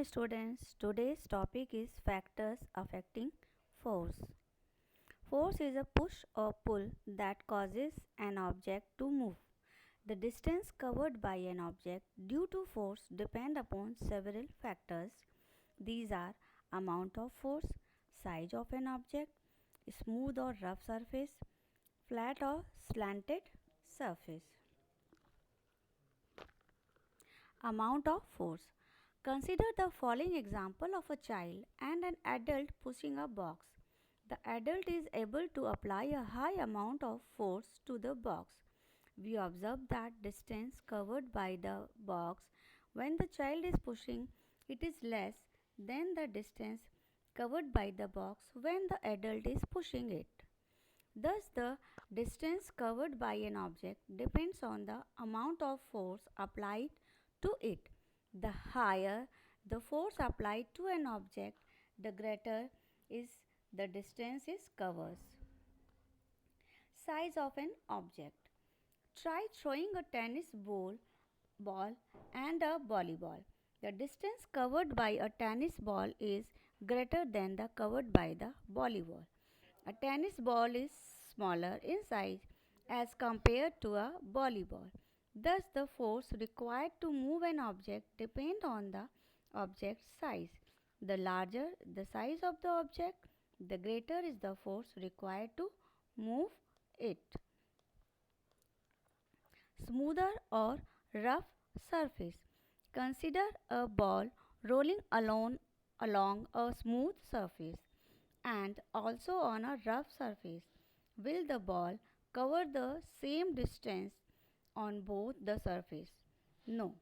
students. Today's topic is factors affecting force. Force is a push or pull that causes an object to move. The distance covered by an object due to force depend upon several factors. These are amount of force, size of an object, smooth or rough surface, flat or slanted surface. Amount of force. Consider the following example of a child and an adult pushing a box. The adult is able to apply a high amount of force to the box. We observe that distance covered by the box when the child is pushing it is less than the distance covered by the box when the adult is pushing it. Thus, the distance covered by an object depends on the amount of force applied to it. The higher the force applied to an object, the greater is the distance it covers. Size of an object. Try throwing a ball and a volleyball. The distance covered by a tennis ball is greater than the covered by the volleyball. A tennis ball is smaller in size as compared to a volleyball. Thus, the force required to move an object depends on the object's size. The larger the size of the object, the greater is the force required to move it. Smoother or rough surface. Consider a ball rolling along a smooth surface and also on a rough surface. Will the ball cover the same distance on both the surface? No.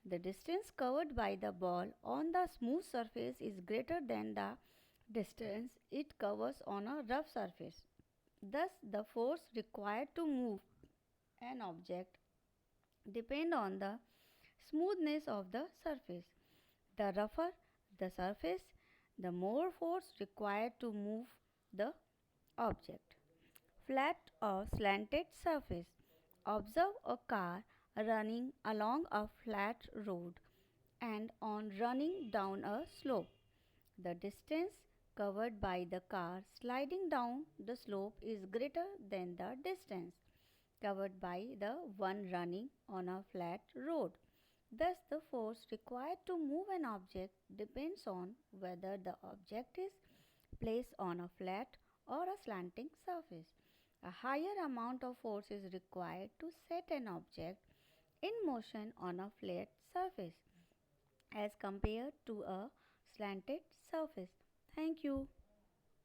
The distance covered by the ball on the smooth surface is greater than the distance it covers on a rough surface. Thus, the force required to move an object depend on the smoothness of the surface. The rougher the surface, the more force required to move the object. Flat or slanted surface. Observe a car running along a flat road and on running down a slope. The distance covered by the car sliding down the slope is greater than the distance covered by the one running on a flat road. Thus, the force required to move an object depends on whether the object is placed on a flat or a slanting surface. A higher amount of force is required to set an object in motion on a flat surface as compared to a slanted surface. Thank you.